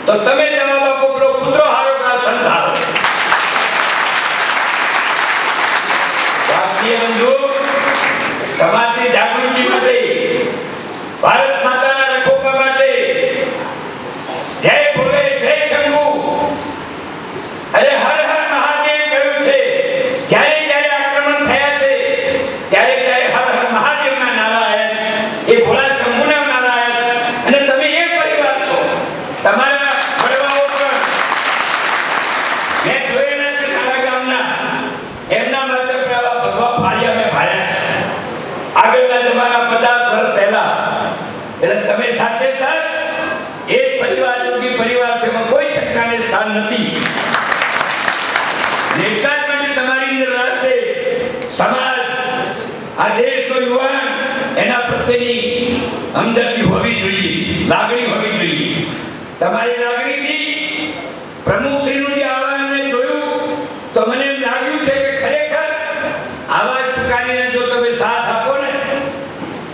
તો તમે જવાબ આપો પેલો કૂતરો હારો કે આ સંત હારો? ભારતીય બંધુ, સમાજની જાગૃતિ માટે, ભારત માતાના રખોપા માટે જય ભોલે જય શંભુ અરે હર હર મહાદેવ કહ્યું છે. જ્યારે જ્યારે આક્રમણ થયા છે ત્યારે ત્યારે હર હર મહાદેવના નારા આવ્યા છે, એ ભોળા શંભુના નારા આવ્યા છે. અને તમે એ પરિવાર છો, તમારા વડવાઓ પણ મેં જોયેલા છે મારા ગામના, એમના માટે આવા ભગવા ફાળિયા મેં ભાળ્યા છે આગળના જમાના 50 વર્ષ પહેલા. એટલે તમે સાથે સાથ એ પરિવાર યોગી પરિવાર છે, એમાં કોઈ શંકાને સ્થાન નથી. એટલા જ માટે તમારી અંદર રાસ્તે સમાજ, આ દેશનો યુવાન, એના પ્રત્યેની હમદર્દી હોવી જોઈએ, લાગણી હોવી જોઈએ. તમારી લાગણીથી પ્રમુખશ્રીનું જે આહવાન મેં જોયું તો મને એમ લાગ્યું છે કે ખરેખર આવા સુકારીને જો તમે સાથ આપો ને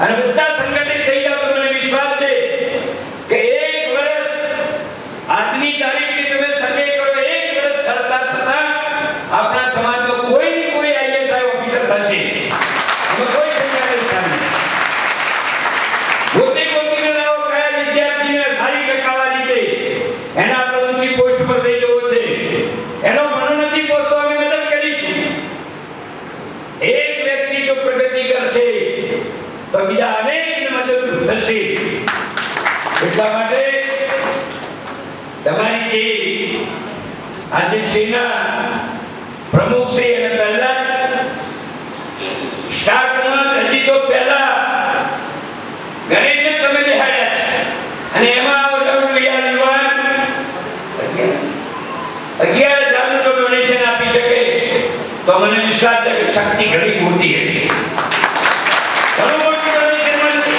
અને બધા સંગઠિત થઈ જાવ તો મને વિશ્વાસ છે કે 1 વર્ષ આજની તારીખથી તમે સર્વે કરો, 1 વર્ષ થતા થતા આપણા સમાજનો કોઈ ને કોઈ આઈએસઆઈ ઓફિસર થશે. એમાં કોઈ શંકા નથી. ગોતીને લાવો કયા વિદ્યાર્થીને સારી ટકાવારી છે, એના આપણે ઊંચી પોસ્ટ પર લઈ જવો છે, એનો મનો નથી પહોંચતો, અમે મદદ કરીશું. એક વ્યક્તિ જો પ્રગતિ કરશે તો બીજા અનેકને મદદરૂપ થશે. એટલા માટે તમારી જે આજે સેના પ્રમુખ છે એને પહેલા સ્ટાર્ટમાં હજી તો પહેલા ગણેશ તમે બેહાડ્યા છે અને એમાં યુવાન 11,000 નું ડોનેશન આપી શકે તો મને વિશ્વાસ છે કે શક્તિ ઘણી મોટી હશે. ઘણું મોટું ડોનેશન મળશે.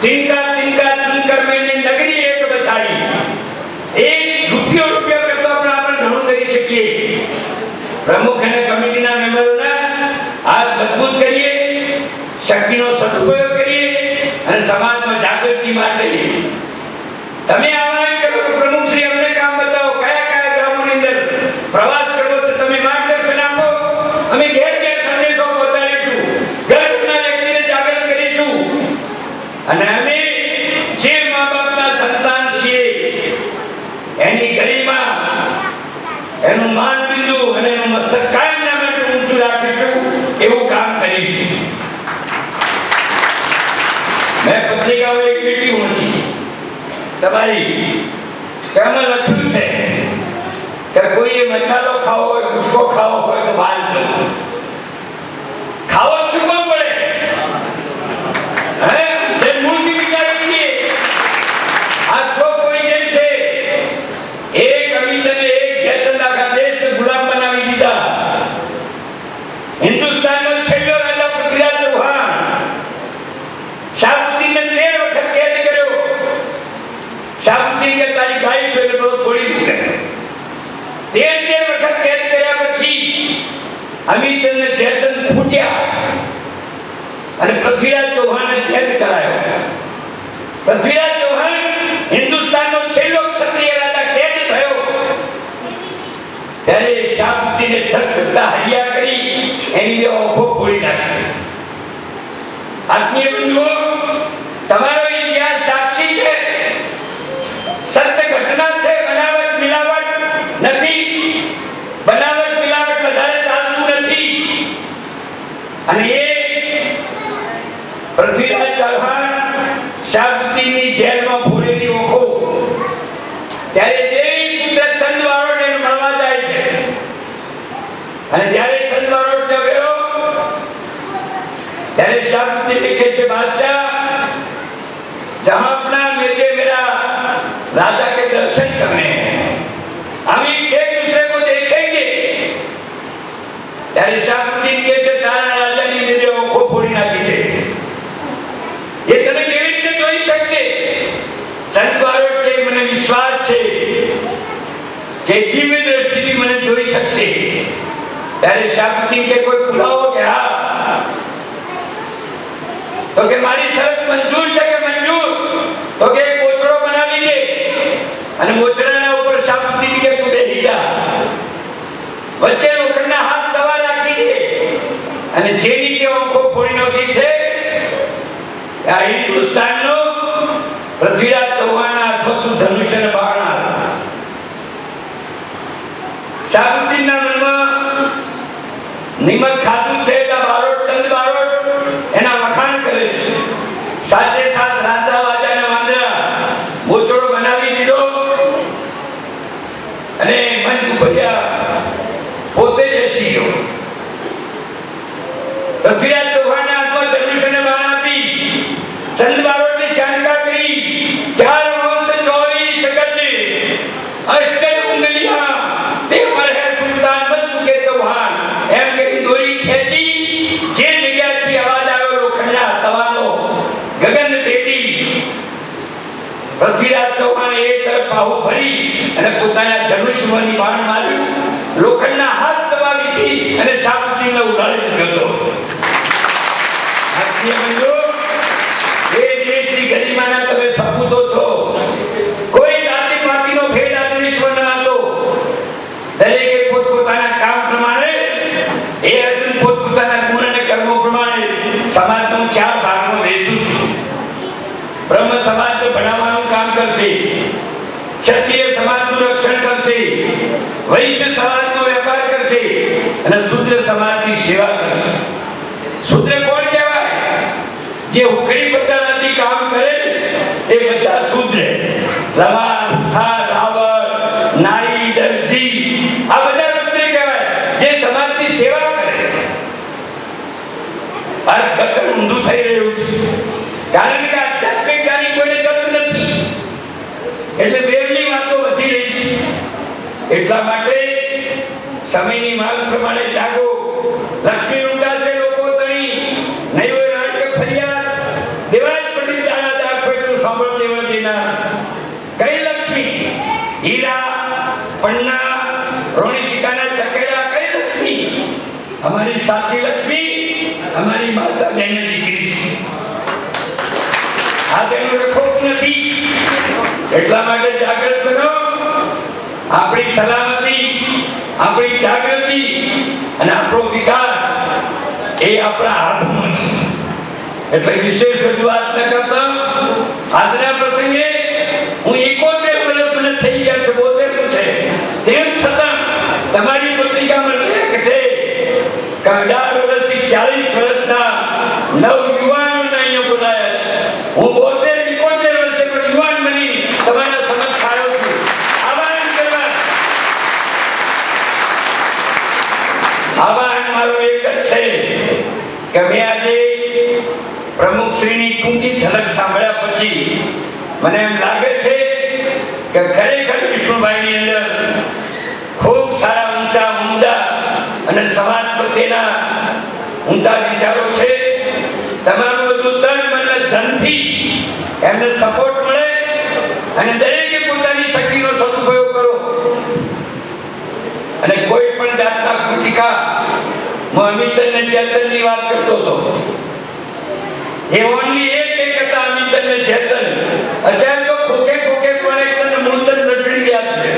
તિનકા તિનકા ચુનકર મેંને નગરી એક બસાઈ. 1 રૂપિયો કરતો આપણે ઘણું કરી શકીએ. પ્રમુખ અને કમિટીના મેમ્બરોના હાથ મજબૂત કરીએ, શક્તિનો સદુપયોગ કરીએ અને સમાજમાં જાગૃતિ માટે તમે આહવાન કરો કે પ્રમુખશ્રી અમને કામ બતાવો, કયા કયા ગામોની અંદર પ્રવાસ કરવો છે, તમે માર્ગદર્શન આપો, અમે ઘેર ઘેર સંદેશો પહોંચાડીશું, ઘરના વ્યક્તિને જાગૃત કરીશું. અને અમે જે મા બાપના સંતાન છીએ એની ગરિમા, એનું માનબિંદુ અને એનું મસ્તક કાયમના માટે ઊંચું રાખીશું, એવું કામ કરીશું. મેં પત્રિકામાં એક લીટી વાંચી તમારી, તેમાં લખ્યું છે કે કોઈએ મસાલો ખાવો હોય, ગુટકો ખાવો હોય તો બહાર જવું. ખાવો શું કોણ પડે? હે જે મૂળથી વિચારી છીએ આ શ્લોક કોઈ જેમ છે, એક અમીચને એક જયચંદ આખા દેશને ગુલામ બનાવી દીધા. હિન્દુસ્તાનનો છેલ્લો રાજા પૃથ્વીરાજ ચૌહાણ શાહબુદ્દીનને 13 વખત કેદ કર્યો. શાહબુદ્દીન કે તારી ગાય છે એટલે પેલો છોડી મૂકે. 13 વખત કેદ કર્યા પછી અમીચંદને જયચંદ ખૂટ્યા અને પૃથ્વીરાજ ચૌહાણને કેદ કરાયો. પૃથ્વીરાજ ચૌહાણ હિન્દુસ્તાનનો છેલ્લો ક્ષત્રિય રાજા કેદ થયો ત્યારે શાહબુદ્દીને ધકધકતા હૈયા કરી એની બે આંખો ફોડી નાખી. આત્મીય બંધુઓ, તમારો ઇતિહાસ સાક્ષી છે, સત્ય ઘટના છે, બનાવટ મિલાવટ નથી. બનાવટ મિલાવટ વધારે ચાલતું નથી. અને એ પૃથ્વીરાજ ચૌહાણ શાહબુદ્દીનની જેલમાં ફોડેલી ઓખો ત્યારે દેવી પુત્ર ચંદવારોડ એને મળવા જાય છે. અને જ્યારે ચંદવારોડ ત્યાં ગયો ત્યારે શાહબુદ્દીન કહે છે, બાદશાહ जहां अपना मुझे मेरा राजा के दर्शन करने हैं, हम एक दूसरे को देखेंगे. ત્યારે શાહબુદ્દીન કહે છે, તારા રાજાની મેં આંખો ફોડી નાખી છે, એ તને કેવી રીતે જોઈ શકશે? ચંદવારોડ કે મને વિશ્વાસ છે કે દિવ્ય દ્રષ્ટિથી મને જોઈ શકશે. ત્યારે શાહબુદ્દીન કે કોઈ પુરાવો કે હા? તો કે મારી શરત મંજૂર છે કે મંજૂર? તો કે કોચડો બનાવી દે અને મોચડાના ઉપર સાબુતી કે તું બેસી જા. વચ્ચે લોખંડના હાથ તવા રાખી દે અને જે રીતે આંખો ફોડી નાખી છે આ હિન્દુસ્તાનનો પૃથ્વીરાજ ચૌહાણના હાથમાં ધનુષ્ય અને બાણ આવે. સાબુદ્દીનના મનમાં નિમક ખાધું છે એટલે બારોટ ચંદ બારોટ એના વખાણ કરે છે. સાચે સાથ રાજા વાજાના વાંદરા મોચડો બનાવી દીધો અને મંચ ઉપર પોતે બેસી ગયો. પૃથ્વીરાજ ચૌહાણના હાથમાં ધનુષ્યને બાણ આપી ચંદ બારોટની શંકા કરી 4 વર્ષ 24 ગજ અષ્ટ ઉંગલિયા તે પર હે સુલતાન બન ચુકે ચૌહાણ એમ કરી દોરી ખેંચી. જે જગ્યાથી અવાજ આવ્યો લોખંડના તવાનો ગગન ભેદી પૃથ્વીરાજ ચૌહાણે એ તરફ પાહુ ફરી અને પોતાના ધનુષ્યની બાણ માર્યું. લોખંડના હાથ દબાવીથી અને સાબુદ્દીનને ઉડાડી મૂક્યો હતો. એ દેશની ગરિમાના તમે સપૂતો છો. કોઈ જાતિ પાતિનો ભેદ આ દેશમાં ન હતો. દરેકે પોતપોતાના કામ પ્રમાણે એ અર્જુન પોતપોતાના ગુણ અને કર્મો પ્રમાણે સમાજનું 4 ભાગમાં વહેંચ્યું છું. બ્રહ્મ સમાજને ભણાવવાનું કામ કરશે, ક્ષત્રિય સમાજનું રક્ષણ કરશે, વૈશ્ય સમાજનો વેપાર કરશે અને શૂદ્ર સમાજની સેવા કરશે. શૂદ્ર કોણ કહેવાય? જે હુકડી પચાડાથી કામ કરે એ બધા શૂદ્ર. રવા, રૂથા, રાવળ, નાઈ, દરજી આ બધા શૂદ્ર કહેવાય જે સમાજની સેવા કરે. અર્થઘટન ઊંધું થઈ રહ્યું છે કારણ કે આધ્યાત્મિકતાની કોઈને ગત નથી એટલે બેવલી વાતો વધી રહી છે. એટલા માટે સમયની માંગ પ્રમાણે જાગો. લક્ષ્મી લૂંટાશે લોકો તણી નહીં હોય રાણ કે ફરિયાદ દેવાજ પંડિત દાણા દાખવે તું સાંભળ દેવળ દેના. કઈ લક્ષ્મી? હીરા, પન્ના, રોણી શિકાના ચકેડા. કઈ લક્ષ્મી? અમારી સાચી લક્ષ્મી અમારી માતા બહેનની દીકરી છે. આ તેનું રખોટ નથી. એટલા માટે જાગૃત બનો. આપણી સલામતી, આપણી જાગૃતિ અને આપણો વિકાસ એ આપણા હાથમાં છે. એટલે વિશેષ રજૂઆત ન કરતા આજના પ્રસંગે હું 71 વર્ષ મને થઈ ગયા છે, 72 છે, તેમ છતાં તમારી પત્રિકામાં લેખ છે કે 18 વર્ષથી 40 વર્ષના નવ યુવાનોને અહીંયા બોલાયા છે. હું 72 71 વર્ષે પણ યુવાન બની તમારા સમક્ષ આવ્યો છું. આહ્વાન મારું એક જ છે કે મેં આજે પ્રમુખ શ્રીની ટૂંકી ઝલક સાંભળ્યા પછી મને એમ લાગે છે કે ખરેખર વિષ્ણુભાઈની અંદર ખૂબ સારા ઊંચા ઉમદા અને સમાજ પ્રત્યેના ઊંચા વિચારો છે. તમારું બધું તન મન ધનથી એમને સપોર્ટ મળે અને દરેકે પોતાની શક્તિનો સદુપયોગ કરો અને કોઈ પણ જાતના કૃતિકા હું અમિતચંદ ને ચેતનની વાત કરતો હતો. એ ઓનલી એક હતા અમિતચંદ ને ચેતન. અત્યારે તો ખોખે ખોખે પણ એક મૂળચંદ લટડી ગયા છે.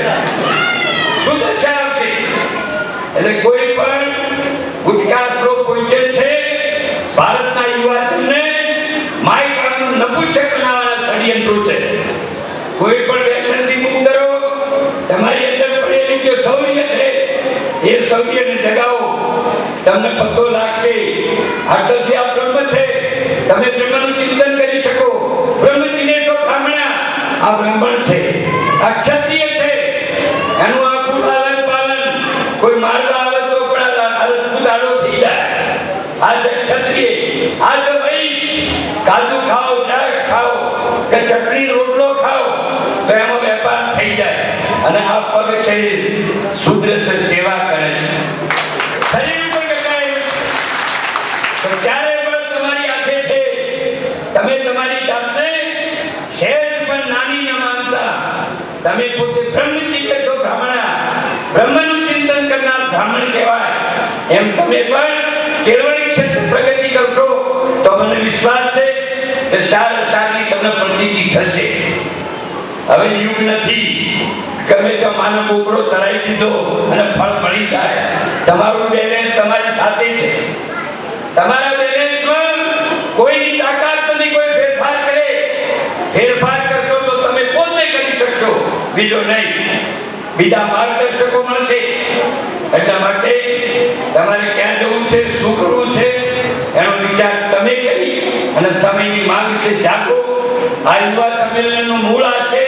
શું દશા આવશે? એટલે કોઈ પણ ગુટકાસ્ત્રો પહોંચે છે ભારતના યુવાધનને માય કામનું નપુંસક બનાવવાના ષડયંત્રો છે. કોઈ પણ વ્યસનથી મુક્ત કરો. તમારી અંદર પડેલી જે શૌર્ય છે એ શૌર્યને જગાવો. તમને પતો લાગશે આટલાથી આ બ્રહ્મ છે. તમે બ્રહ્મનું ચિંતન કરી શકો. બ્રહ્મચિને તો બ્રાહ્મણા આ બ્રાહ્મણ છે, આ ક્ષત્રિય છે. એનું આખું લાલન પાલન કોઈ મારવા આવે તો પણ રાજપૂતાડો થઈ જાય. આ છે ક્ષત્રિય. આ જો વૈશ્ય કાજુ ખાઓ, દ્રાક્ષ ખાઓ કે ચટણી રોટલો ખાઓ તો એમાં વેપાર થઈ જાય. અને આ પગ છે શુદ્ર છે, સેવા કરે છે. શરીર ઉપર ગગાય તો ચારે બળ તમારી હાથે છે. તમે તમારી જાતને સહેજ પણ નાની ન માનતા. તમે પોતે બ્રહ્મચિત્ત છો, બ્રાહ્મણા. બ્રહ્મનું ચિંતન કરનાર બ્રાહ્મણ કહેવાય. એમ તમે પણ કેળવણી ક્ષેત્રે પ્રગતિ કરશો તો મને વિશ્વાસ છે કે સારાની તમને પ્રતીતિ થશે. હવે યુગ નથી ગમે તો માનવ બોકડો ચડાવી દીધો અને ફળ મળી જાય. તમારું બેલેન્સ તમારી સાથે છે. તમારા બેલેન્સમાં કોઈની તાકાત નથી કોઈ ફેરફાર કરે. ફેરફાર કરશો તો તમે પોતે કરી શકશો, બીજો નહીં. બીજા માર્ગદર્શકો મળશે. એટલા માટે તમારે ક્યાં જવું છે, શું કરવું છે એનો વિચાર તમે કરી અને સમયની માંગ છે જાગો. આ યુવા સંમેલનનું મૂળ આ છે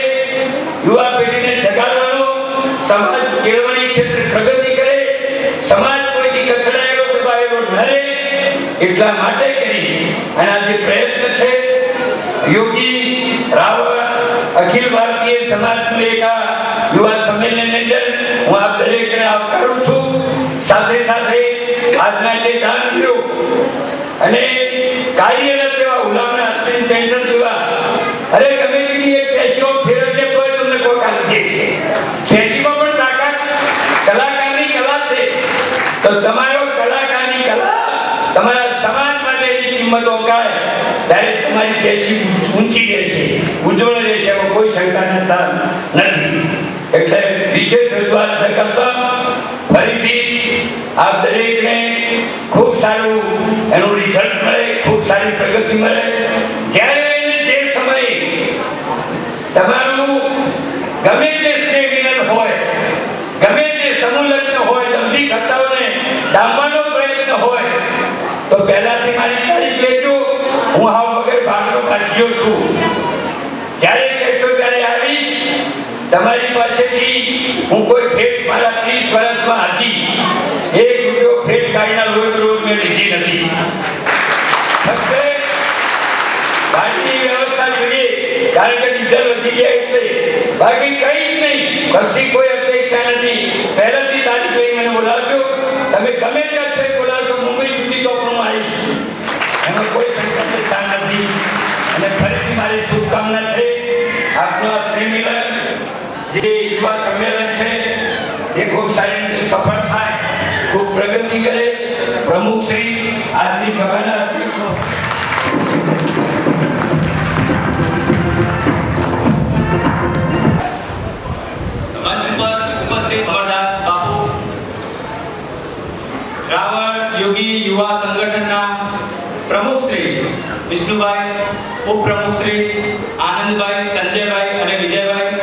યુવા પેઢીને જગાડવાનો, સમાજ કેળવણી ક્ષેત્રે પ્રગતિ કરે, સમાજ કોઈથી કચડાયેલો દબાયેલો ન રહે એટલા માટે કરી અને આ જે પ્રયત્ન છે યોગી રાવળ અખિલ ભારતીય સમાજનું એક આ યુવા સંમેલનની અંદર હું આપ દરેકને આવકારું છું. સાથે સાથે આજના જે દાનવીરો અને કાર્યરત એવા ઉલામણા અશ્વિન ટેન્ડર જેવા અરે ગમે તેની એક પેશીઓ ફેરવશે તોય તમને કોઈ કાલ દેશે. પેશીમાં પણ તાકાત કલાકારની કલા છે. તો તમારો કલાકારની કલા તમારા સમાજ માટેની કિંમત ઓળખાય ત્યારે તમારી પેશી ઊંચી રહેશે, ઉજ્જવળ રહેશે, એમાં કોઈ શંકાના સ્થાન નથી. એટલે વિશેષ રજૂઆત ન કરતા ફરીથી આપ દરેકને ખૂબ સારું એનું રિઝલ્ટ મળે, ખૂબ સારી પ્રગતિ મળે. જ્યારે જે સમયે તમારું ગમે તે સ્નેહ મિલન હોય, ગમે તે સમૂહલગ્ન હોય, દંભી કથાઓને ડામવાનો પ્રયત્ન હોય તો પહેલાથી મારી તારીખ લેજો. હું હાવ વગર ભાગનો કાઢ્યો છું. જ્યારે કહેશો ત્યારે આવીશ. તમારી પાસેથી હું કોઈ ભેટ મારા 30 વર્ષમાં હજી એક રૂપિયો ભેટ ગાયના લોહી રોડ મેં લીધી નથી. ફક્ત ગાડીની વ્યવસ્થા જોઈએ કારણ કે ડીઝલ વધી ગયા એટલે, બાકી કઈ જ નહીં. કશી કોઈ અપેક્ષા નથી. પહેલાથી તારીખ લઈ મને બોલાવજો. તમે ગમે ત્યાં છે બોલાવશો, મુંબઈ સુધી તો પણ આવીશ, એમાં કોઈ સંકટનું સ્થાન નથી. અને ફરીથી મારી શુભકામના છે આપનો આ સ્નેહ મિલન જે યુવા સંમેલન છે એ ખૂબ સારી રીતે સફળ થાય, ખૂબ પ્રગતિ કરે. પ્રમુખ શ્રી આજની સભાના અધ્યક્ષો મંચ પર ઉપસ્થિત અમરદાસ બાપુ, રાવળ યોગી યુવા સંગઠનના પ્રમુખ શ્રી વિષ્ણુભાઈ, ઉપપ્રમુખ શ્રી આનંદભાઈ, સંજયભાઈ અને વિજયભાઈ,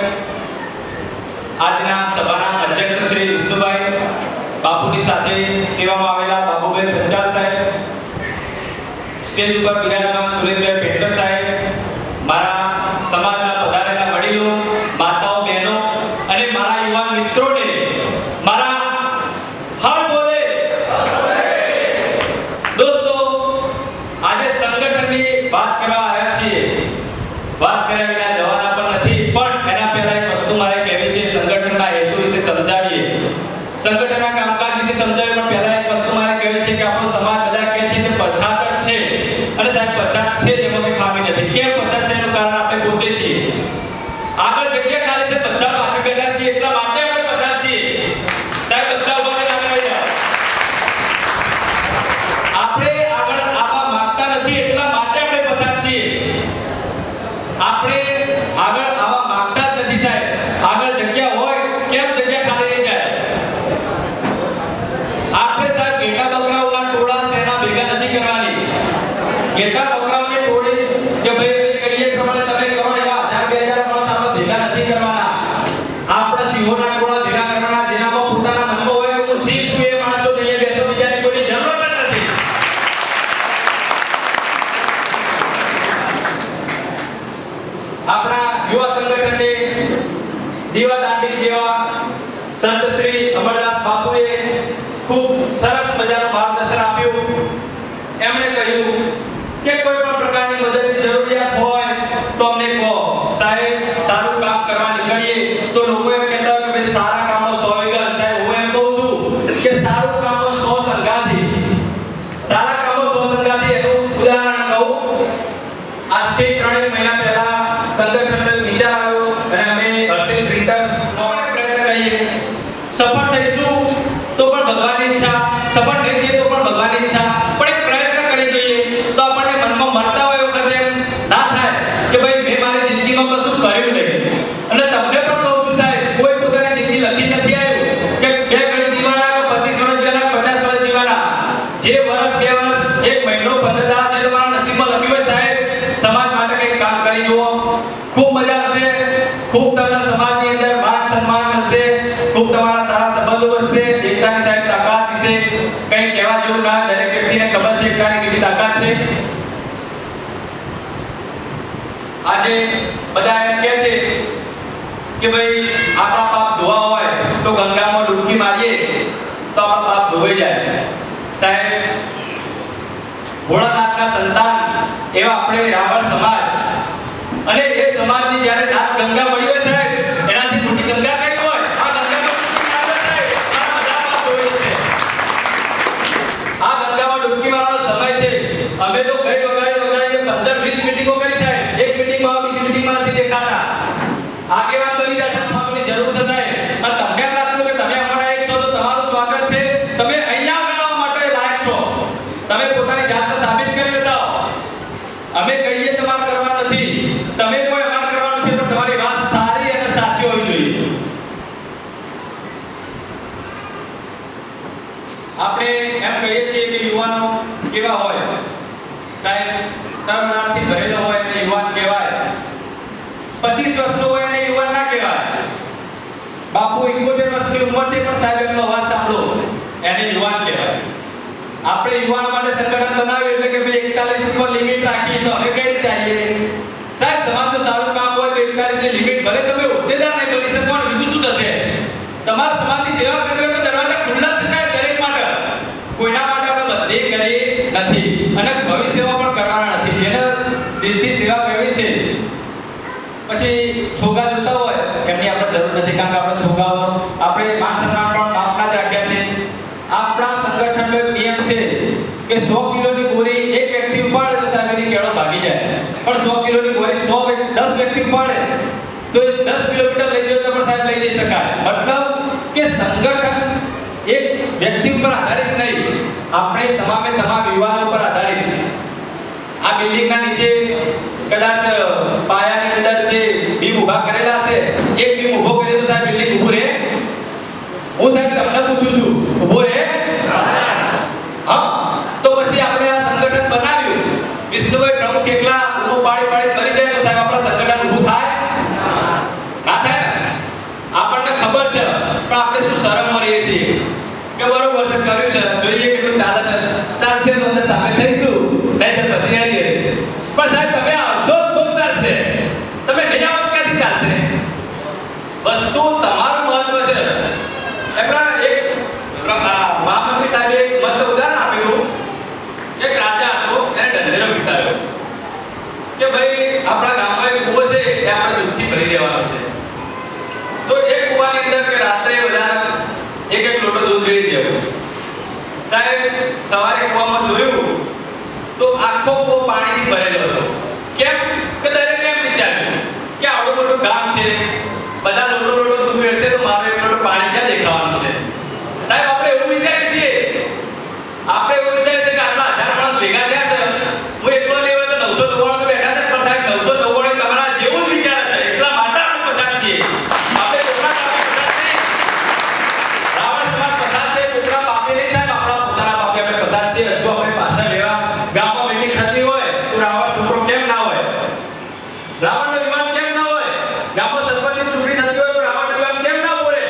આજના સભાના અધ્યક્ષ શ્રી વિષ્ણુભાઈ બાપુની સાથે સેવામાં આવેલા બાબુભાઈ પંચાલ સાહેબ, સ્ટેજ ઉપર બિરાજમાન સુરેશભાઈ પેન્ટર સાહેબ, મારા સમાજના પધારેલા વડીલો, માતાઓ, બહેનો અને મારા યુવાન મિત્રોને મારા હર બોલે. દોસ્તો, આજે સંગઠનની વાત કરવા આવ્યા છીએ. વાત કર્યા વિના જવાના પણ નથી, પણ એના પહેલા એક વસ્તુ મારે કહેવી છે. સંગઠનના હેતુ વિશે સમજાવીએ, સંગઠનના કામકાજ વિશે સમજાવીએ, પણ પહેલા એક વસ્તુ મારે કહેવી છે કે આપણો સમાજ બધા કહે છે કે પછાત જ છે. અને સાહેબ પછાત છે જેમાં કોઈ ખામી નથી. કેમ પછાત છે એનું કારણ આપણે પોતે છીએ. આગળ જગ્યા ખાલી છે, બધા પાછળ બેઠા છીએ એટલા માટે આપણે પછાત છીએ. સાહેબ બધા ઉભા થઈને આગળ આવી જાઓ. આપણે આગળ આવવા માંગતા નથી એટલા માટે આપણે પછાત છીએ. આપણે આગળ આવવા માંગતા જ નથી સાહેબ. આગળ જગ્યા હોય કેમ જગ્યા ખાલી રહી જાય. આપણે સાહેબ ઘેટા બકરાઓના ટોળા સેના ભેગા નથી કરવાની. ઘેટા બકરાઓની ટોળી કે ભાઈ કહીએ પ્રમાણે તમે કરો એવા 1000-2000 માણસ આપણે ભેગા નથી કરવાના. આપણે સિંહોના ટોળા ભેગા કરવાના જેનામાં પોતાના મનમાં હોય હું સિંહ છું એ માણસો અહીંયા બેસો, બીજાની કોઈની જરૂર જ નથી. આપણા યુવા સંગઠનને દીવાદાંડી જેવા સંત શ્રી અમરદાસ બાપુએ ખૂબ સરસ મજાનું માર્ગદર્શન આપ્યું. એમણે કહ્યું કે કોઈ પણ પ્રકારની મદદની જરૂરિયાત હોય તો અમને કહો. સાહેબ સારું કામ કરવા નીકળીએ તો લોકો એમ કહેતા હોય કે ભાઈ સારા કામો 100 વિગત. સાહેબ હું એમ કહું છું કે સારું કામો 100 સંગાથી. સારા કામો 100 સંગાથી એનું ઉદાહરણ કહું. આજથી 3 મહિના પહેલા સંગઠનનો વિચાર આવ્યો અને અમે હર્ષિલ પ્રિન્ટર્સ નો પ્રયત્ન કરીએ. સફળ થઈશું તો પણ ભગવાનની ઈચ્છા, સફળ નહીં થઈએ તો પણ ભગવાનની ઈચ્છા, પણ એક પ્રયત્ન કરી જોઈએ તો આપણને મનમાં મરતા હોય વખતે ના થાય કે ભાઈ મેં મારી જિંદગીમાં કશું કર્યું નહીં. વ્યક્તિને ખબર છે એકતાની કેટલી તાકાત છે. આજે બધા એમ કહે છે કે ભાઈ આપણા પાપ ધોવા હોય તો ગંગામાં ડૂબકી મારીએ તો આપણા પાપ ધોવાઈ જાય. સાહેબ, ભોળાનાથના સંતાન એવા આપણે રાવણ સમાજ, અને એ સમાજની જ્યારે નાથ ગંગા મળી હોય સાહેબ, એનાથી મોટી ગંગા કઈ હોય? આ ગંગામાં ડૂબકી મારવાનો સમય છે. અમે તો ગઈ વગાડી 15-20 મીટિંગો કરી સાહેબ. એક મીટિંગમાં બીજી મીટિંગમાં નથી દેખાતા. આગેવાન બની જાય છે, માણસોની જરૂર છે સાહેબ. અને તમને એમ લાગતું કે તમે અમારા એક છો તો તમારું સ્વાગત છે, તમે અહીંયા આવવા માટે લાયક છો, તમે પોતાની જાતને સાબિત કરી બતાવો. અમે કહીએ તમારે કરવાનું નથી, તમે કોઈ અમાર કરવાનું છે, તો તમારી વાત સારી અને સાચી હોવી જોઈએ. આપણે એમ કહીએ છીએ કે યુવાનો કેવા હોય સાહેબ? તરુણાથી ભરેલો હોય એને યુવાન કહેવાય. 25 વર્ષનો હોય એને યુવાન ના કહેવાય. બાપુ 71 વર્ષની ઉંમર છે પણ સાહેબ એમનો અવાજ સાંભળો, એને યુવાન કહેવાય. આપણે યુવાનો માટે સંગઠન બનાવ્યું એટલે કે ભાઈ 41 ઉપર લિમિટ રાખી તો અમે કઈ રીતે આવીએ સાહેબ? સમાજનું સારું કામ હોય તો 41 ની લિમિટ, ભલે તમે હોદ્દેદાર નહીં બની શકો, બીજું શું થશે? તમારા સમાજની સેવા કરવી હોય તો દરવાજા ખુલ્લા છે સાહેબ દરેક માટે. કોઈના માટે આપણે બંધી કરી નથી અને ભવિષ્યમાં પણ કરવાના નથી. જેને દિલથી સેવા કરવી છે, પછી છોગા જોતા હોય એમની આપણે જરૂર નથી, કારણ કે આપણે છોગાઓ આપણે માન સન્માન પણ માપના જ રાખ્યા છે. આપણા સંગઠનનો એક નિયમ છે કે 100 કિલોની બોરી એક વ્યક્તિ ઉપાડે તો સાહેબ એની કેળો ભાગી જાય, પણ 100 કિલોની બોરી 10 વ્યક્તિ ઉપાડે તો 10 કિલોમીટર લઈ જાય તો પણ સાહેબ લઈ જઈ શકાય. મતલબ કે સંગઠન એક વ્યક્તિ ઉપર આધારિત નહીં, આપણે તમામે તમામ યુવાનો પર આધારિત. આ બિલ્ડિંગના નીચે કદાચ પાયાની અંદર જે બીમ ઊભા કરેલા છે, એક બીમ ઊભો કરે તો સાહેબ બિલ્ડિંગ ઊભું રહે? હું સાહેબ તમને પૂછું છું, ઊભો રહે? હા, તો પછી આપણે આ સંગઠન બનાવ્યું, વિષ્ણુભાઈ પ્રમુખ એકલા ઊભો પાડી મરી જાય તો સાહેબ આપણા સંગઠન ઊભું થાય? ના થાય ને? આપણને ખબર છે પણ આપણે શું શરમમાં રહીએ છીએ કે બરોબર છે, કર્યું છે, જોઈએ કેટલું ચાલે છે, ચાલશે તો અંદર સામે થઈશું, નહીં તો પછી હારીએ. પણ સાહેબ તમે આવશો તો ચાલશે, તમે નહીં આવો ક્યાંથી ચાલશે? વસ્તુ તમારું મહત્વ છે. એમના એક મહામંત્રી સાહેબે એક મસ્ત ઉદાહરણ આપ્યું. એક રાજા હતો, એને ઢંઢેરો પીટાયો કે ભાઈ આપણા ગામમાં એક કૂવો છે, એ આપણે દૂધથી ભરી દેવાનો છે. તો એક કૂવાની અંદર કે રાત્રે બધાને એક લોટો દૂધ રેડી દેવું. સાહેબ સવારે કૂવામાં જોયું તો આખો કૂવો પાણીથી ભરેલો હતો. કેમ? કે દરેકે એમ વિચાર્યું કે આવડું મોટું ગામ છે, બધા લોટો દૂધ વેચશે તો મારો એક લોટો પાણી ક્યાં દેખાવાનું છે? સાહેબ આપણે એવું વિચારીએ છીએ કે આટલા 1000 માણસ ભેગા થયા છે, હું એકલો લેવા તો 999 તો બેઠા છે, પણ સાહેબ 999 તમારા જેવું જ વિચારે છે, એટલા માટે આપણે પસાર છીએ. આપણે કોકના પાપે પસાર નહીં, રાવણ સમાજ પસાર છે, કોકના પાપે નહીં સાહેબ, આપણા પોતાના પાપે આપણે પસાર છીએ. હજુ આપણે પાછા લેવા ગામમાં મીટિંગ થતી હોય તો રાવણ છોકરો કેમ ના હોય? રાવણનો યુવાન કેમ ના હોય? ગામમાં સરપંચની ચૂંટણી થતી હોય તો રાવણ યુવાન કેમ ના બોલે?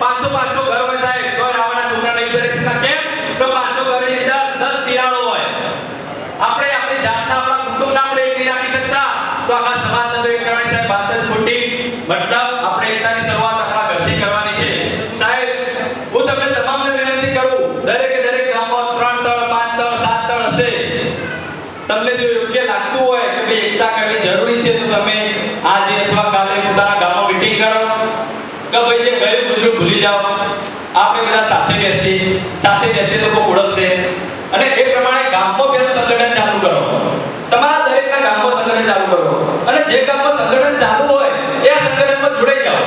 500 ઘર હોય સાહેબ, તો રાવણના છોકરા નહીં કરી શકતા. કેમ? તો 500 ઘરની અંદર 10 તિરાડો હોય. આપણે આપણી જાતના આપણા કુટુંબના આપણે એક નહીં રાખી શકતા તો આખા સમાજને તો એક કરવાની સાહેબ વાત જ ખોટી. મતલબ આપણે એકતાની શરૂઆત આપણા ઘરથી કરવાની છે. સાહેબ હું તમને તમામને વિનંતી કરું, દરેક ગામમાં 3 તળ 5 તળ 7 તળ હશે. તમને જો યોગ્ય લાગતું હોય કે ભાઈ એકતા કરવી જરૂરી છે તો તમે આજે અથવા કાલે પોતાના ગામમાં મીટિંગ કરો કે ભાઈ જે ગયું ગુજરું ભૂલી જાઓ, આપણે બધા સાથે બેસીએ તો કોઈ ઓળખશે. અને એ પ્રમાણે ગામમાં પેલું સંગઠન ચાલુ કરો, તમારા દરેકના ગામમાં સંગઠન ચાલુ કરો, અને જે ગામમાં સંગઠન ચાલુ હોય એ આ સંગઠનમાં જોડાઈ જાઓ.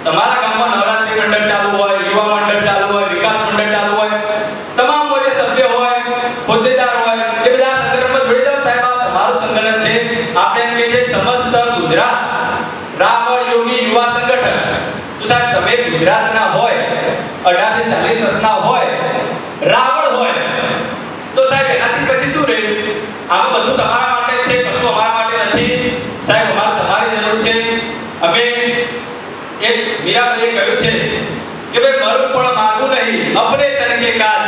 તમારા ગામમાં નવરાત્રી મંડળ ચાલુ હોય, યુવા મંડળ ચાલુ હોય, વિકાસ મંડળ ચાલુ હોય, તમામ જે સભ્ય હોય, હોદ્દેદાર હોય, એ બધા સંગઠનમાં જોડી જાઓ. સાહેબ આ તમારું સંગઠન છે. આપણે એમ કહે છે સમસ્ત ગુજરાત રાવણ યોગી યુવા સંગઠન. તો સાહેબ તમે ગુજરાતના હોય, 18 થી 40 વર્ષના હોય, રાવણ હોય, તો સાહેબ એનાથી પછી શું રહ્યું? આ બધું તમારા માટે છે, કશું અમારા માટે નથી. સાહેબ અમારે તમારી જરૂર છે. અમે એક મીરાબાઈએ કહ્યું છે કે ભાઈ મારું પણ માગું નહીં અપને તન કે કાજ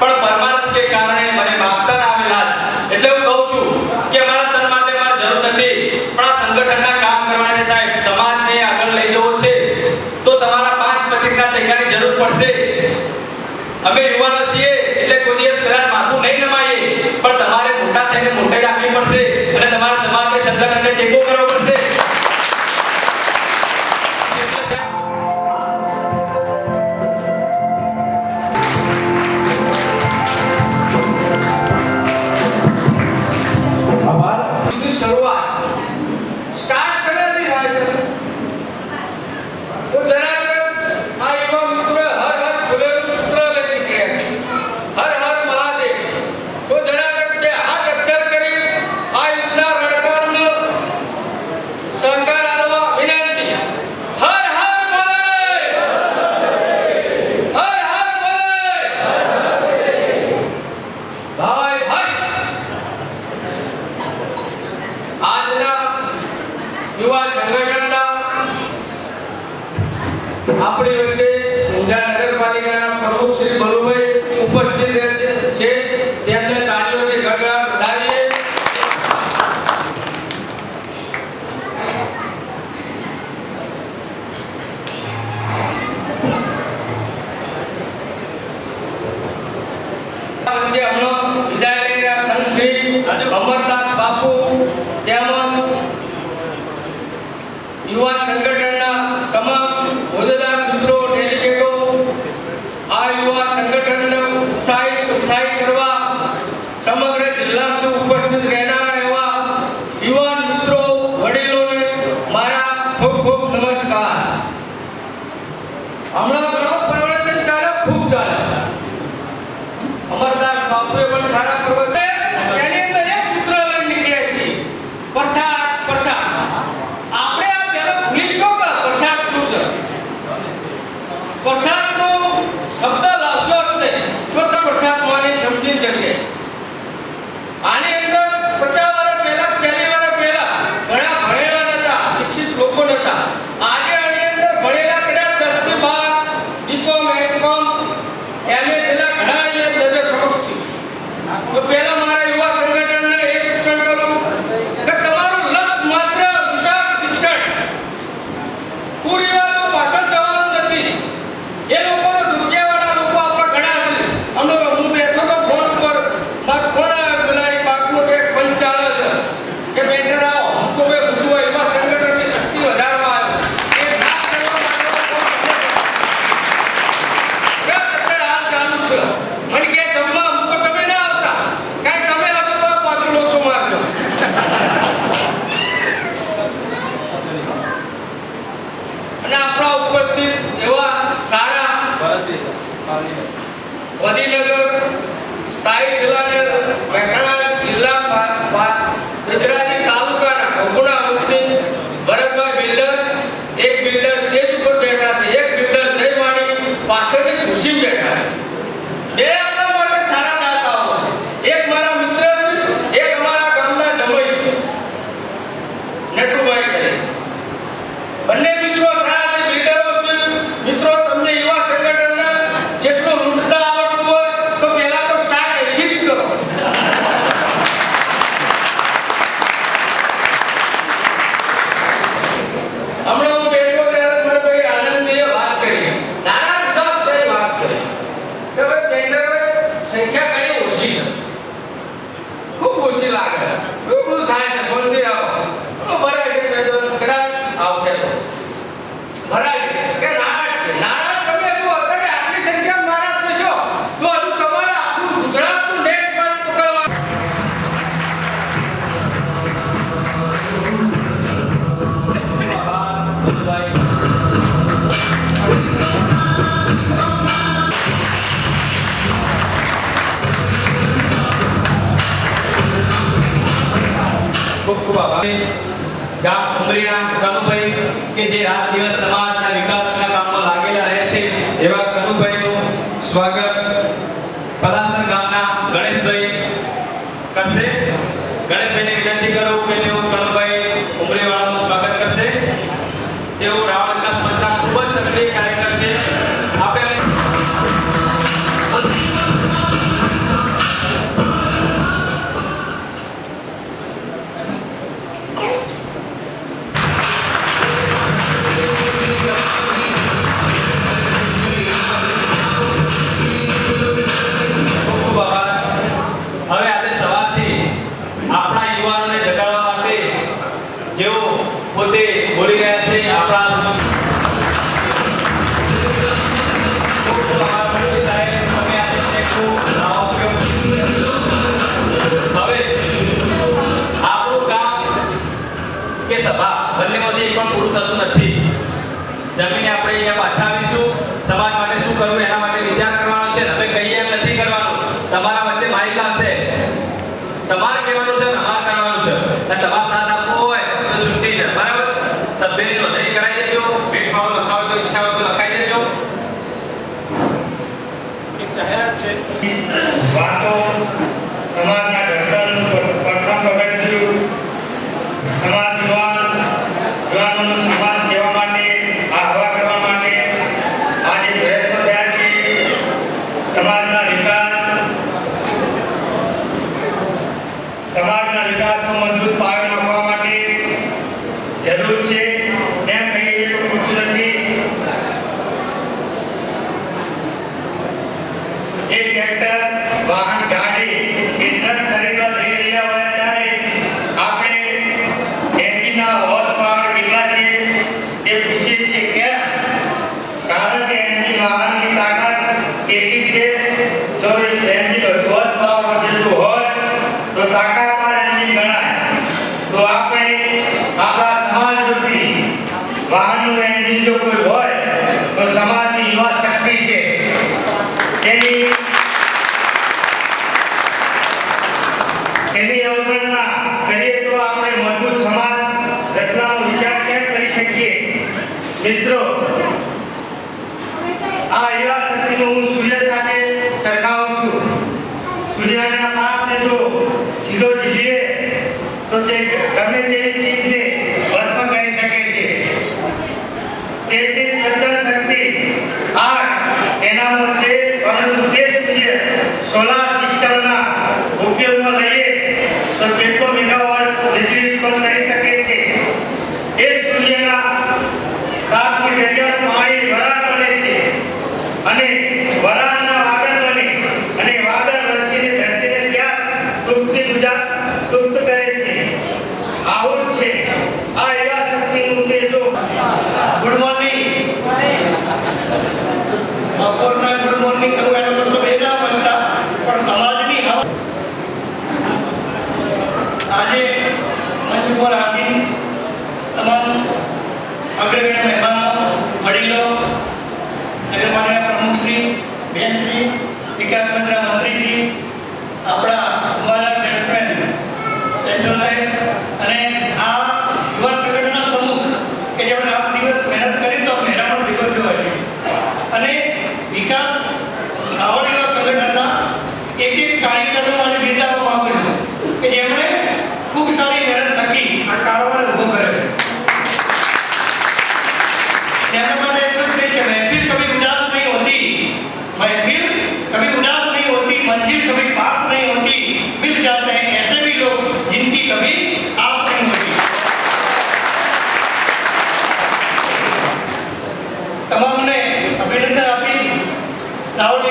પણ પરમાર્થ કે કારણે મને માગતા ના આવેલા જ. એટલે હું કહું છું કે અમારા તન માટે મારે જરૂર નથી, પણ આ સંગઠનના કામ કરવાને સાહેબ સમાજને આગળ લઈ જવો છે તો તમારા 5-25 ના ટેકાની જરૂર પડશે. અમે યુવાનો છીએ એટલે કોઈ દિવસ કદાચ માથું નહીં નમાઈએ, પણ તમારે મોટા થઈને મોટાઈ રાખવી પડશે અને તમારા સમાજને સંગઠનને ટેકો કરવો પડશે. આપણી વચ્ચે ઊંઝા નગરપાલિકાના પ્રમુખ શ્રી બલુભાઈ ઉપસ્થિત રહેશે છે. તેમને તાળીઓથી ગડગડાટ વધાવીએ. વચ્ચે હમણાં વિદાય લઈ રહ્યા સંત શ્રી અમરદાસ બાપુ તેમજ યુવા સંગઠનના તમામ હોદ્દેદાર મિત્રો, ડેલિગેટો, આ યુવા સંગઠનને ઉત્સાહિત કરવા સમગ્ર જિલ્લામાંથી ઉપસ્થિત રહેનારા એવા યુવાન મિત્રો, વડીલોને મારા ખૂબ ખૂબ નમસ્કાર. હમણાં ઘણો પ્રવચન ચાલે, ખૂબ ચાલે. અમરદાસ બાપુએ પણ સારા પ્રવચન, એની અંદર એક સૂત્ર લઈને નીકળે છે, પ્રસાદ પ્રસાદ. આપણે આ પહેલો ભૂલી છો કે પ્રસાદ શું છે? પ્રસાદનો શબ્દ લાવશો એટલે તો તમે પ્રસાદ માની સમજી જશે. આની અંદર 50 વર્ષ પહેલા, 40 વર્ષ પહેલા ઘણા ભણેલા નતા, શિક્ષિત લોકો નતા. આજે આની અંદર ભણેલા કદાચ 10 થી 12 બીકોમ, એમકોમ, એમએ જેટલા ઘણા અહીંયા દરજ્જો સમક્ષ છે. તો પહેલા મારા યુવા સંગઠનને એ સૂચન કરું કે તમારું લક્ષ્ય માત્ર વિકાસ, શિક્ષણ, કુરિવાજો પાછળ જવાનું નથી. એ લોકોને દુનિયાવાળા લોકો આપણા ઘણા છે. અમે હું બેઠો તો ફોન પર મારો ફોન આવ્યો, પેલા એક બાપનું એક પંચ ચાલે છે કે બેટર આવો તો બે બધું એવા સંગઠનની શક્તિ વધારવા આવ્યો. એ નાશ કરવા માટે અત્યારે હાલ ચાલુ છે. મને કે જમવા મૂકો, તમે ના આવતા, કાંઈ તમે આવશો તો પાછું લોચો મારજો. અને આપણા ઉપસ્થિત એવા સારા વડીનગર સ્થાયી જિલ્લાને મહેસાણા જિલ્લા ગુજરાતી તાલુકાના ગુણાવતી ભરતભાઈ બિલ્ડર, એક બિલ્ડર સ્ટેજ ઉપર બેઠા છે, એક બિલ્ડર જય માણી પાછળની ખુશી બેઠા છે. બે આપણા માટે સારા દાતાઓ છે. એક મારા મિત્ર છે, એક અમારા ગામના જમાઈ છે, નટુભાઈ કરે. બંને મિત્રો સારા છે, બિલ્ડરો છે. મિત્રો, તમને યુવા સંગઠનના જેટલું લૂંટતા આવડતું હોય તો પહેલા તો સ્ટાર્ટ અહીંથી જ કરો. હમણાં હું બેઠો ત્યારે મને ભાઈ આનંદજીએ વાત કરી, નાના 10 ની વાત કરી કે ભાઈ ટેન્ડર સંખ્યા ઘણી ઓછી છે, ખૂબ ઓછી લાગે, ખૂબ બધું થાય છે. સોનથી આવો ભરાય છે, કદાચ આવશે તો ભરાય છે કે નારાજ છે. નારાજ તમે જો અત્યારે આટલી સંખ્યામાં નારાજ થશો તો હજુ તમારે આખું ગુજરાતનું નેટ પર પકડવા. ખૂબ ખૂબ આભાર. ગામ ઉમરીના કનુભાઈ કે જે રાત દિવસ સમાજના વિકાસના કામમાં લાગેલા રહે છે, એવા કનુભાઈનું સ્વાગત પલાસર ગામના ગણેશભાઈ કરશે. ગણેશભાઈને વિનંતી કરું કે તેઓ કનુભાઈ ઉમરીવાળાનું સ્વાગત કરશે. તેઓ રાવણ વિકાસ મંચના ખૂબ જ સક્રિય કાર્યકર છે. અહીંયા પાછા આવીશું. સમાજ માટે શું કરવું એના માટે વિચાર કરવાનો છે. તમે કહીએ એમ નથી કરવાનું. તમારા વચ્ચે માઇક આવશે, તમારે કહેવાનું છે, અમારે કરવાનું છે. અને તમારે સાથ આપવો હોય તો છૂટી છે, બરાબર? સભ્યની નોંધણી કરાવી દેજો. ભેટ ભાવ લખાવો તો ઈચ્છા હોય તો લખાઈ દેજો. એક જાહેરાત છે. વાતો સમાજના ઘડતરનું પ્રથમ પગથિયું. સમાજ યુવાનોનું સમાજ સેવા માટે આહવા કરવા માટે આજે પ્રયત્નો થયા છે. સમાજના વિકાસનો મજબૂત પાયો નાખવા માટે જરૂર છે. તેમ કહીએ તો ખોટું નથી. એક ટ્રેક્ટર, વાહન, ગાડી કે ટ્રક ખરીદવા જઈ રહ્યા હોય ત્યારે આપણે એન્જિનના હોર્સ પાવર કેટલા છે તે પૂછીએ છીએ. કેમ? કારણ કે એન્જિન વાહનની તાકાત કેટલી છે. જો એન્જિન હોર્સ પાવર જેટલું હોય તો તાકાતવાન એન્જિન ગણાય. તો આપણે આપણા સમાજરૂપી વાહનનું એન્જિન જો કોઈ હોય તો સમાજની યુવા શક્તિ છે. તેની અવગણના કરીએ તો આપણે મજબૂત સમાજ રચનાનો વિચાર કેમ કરી શકીએ? મિત્રો, આ યુવા શક્તિનો હું સૂર્ય સાથે સરખાવું છું. સૂર્યના તાપને જો સીધો ઝીલીએ તો તે ગમે તેવી ચીજને ભસ્મ કરી શકે છે. તેથી પ્રચંડ શક્તિ આગ એનામાં છે, પરંતુ તે સૂર્ય સોલાર સિસ્ટમના ઉપયોગમાં લઈએ તો જેટલો મેગાવોટ વીજળી ઉત્પન્ન કરી શકે છે. એ સૂર્યના તાપથી દરિયાનું પાણી વરાળ બને છે અને વરાળના વાદળ બને અને વાદળ વરસીને ધરતીને પ્યાસ તૃપ્ત કરે છે. આવું જ છે આ એવા શક્તિનું તેજો. Good morning. બપોરના ગુડ મોર્નિંગ કહું એનો મતલબ એ ના બનતા, પણ સમાજની હવા. આજે મંચ ઉપર આસીન તમામ અગ્રગણ્ય મહેમાનો, વડીલો, નગરપાલિકા પ્રમુખશ્રી, બેનશ્રી, વિકાસ મંત્રીના મંત્રીશ્રી, આપણા ધુવાદાર બેટ્સમેન એન્જલ સાહેબ અને આ યુવા સંગઠનના પ્રમુખ કે જેમણે રાત દિવસ મહેનત કરી તો મહેરામણ ભેગો થયો છે. અને વિકાસ રાવળ યુવા સંગઠનના એક કાર્યકરનો આજે બિરદાવવા માંગુ છું કે જેમણે ખૂબ સારી મહેનત થકી આ કારોબાર ઊભો કર્યો છે. તેમના માટે એટલું જ કહીશ કે મહેફિલ કભી ઉદાસ નહીં હોતી, महफिल कभी उदास नहीं होती, मंजिल कभी पास नहीं होती, मिल जाते हैं ऐसे भी लोग जिनकी कभी आस नहीं होती. તમામને અભિનંદન આપી રાવલ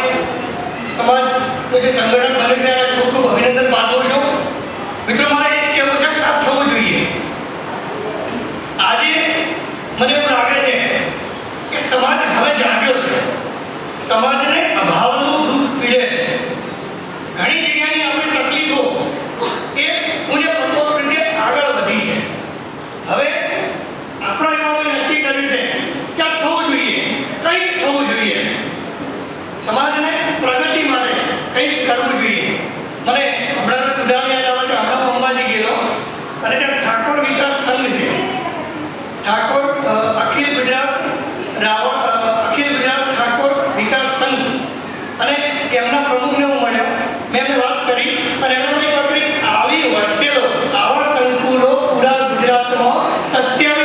સમાજનું જે સંગઠન બને છે એને ખૂબ ખૂબ અભિનંદન પાઠવું છું. મિત્રો, મારે એ જ કહેવું છે કે આ થવું જોઈએ. આજે મને એવું લાગે છે કે સમાજ હવે જાગ્યો છે. સમાજને અભાવનું દુઃખ પીડે છે. ઘણી જગ્યાની આપણી તકલીફો એ પુણ્ય પ્રકોપ રીતે આગળ વધી છે. હવે આપણા યુવાઓએ નક્કી કર્યું છે કે આ થવું જોઈએ, કંઈક થવું જોઈએ. સમાજને પ્રગતિ માટે કંઈક કરવું જોઈએ. મને હમણાં ઉદાહરણ યાદ આવે છે. હમણાં હું અંબાજી ગયેલો અને ત્યાં ઠાકોર વિકાસ સંઘ છે. ઠાકોર અખિલ ગુજરાત ઠાકોર વિકાસ સંઘ અને એમના પ્રમુખને હું મળ્યો. મેં એમને વાત કરી અને એમણે મને વાત કરી આવી હોસ્ટેલો, આવા સંકુલો પૂરા ગુજરાતમાં 27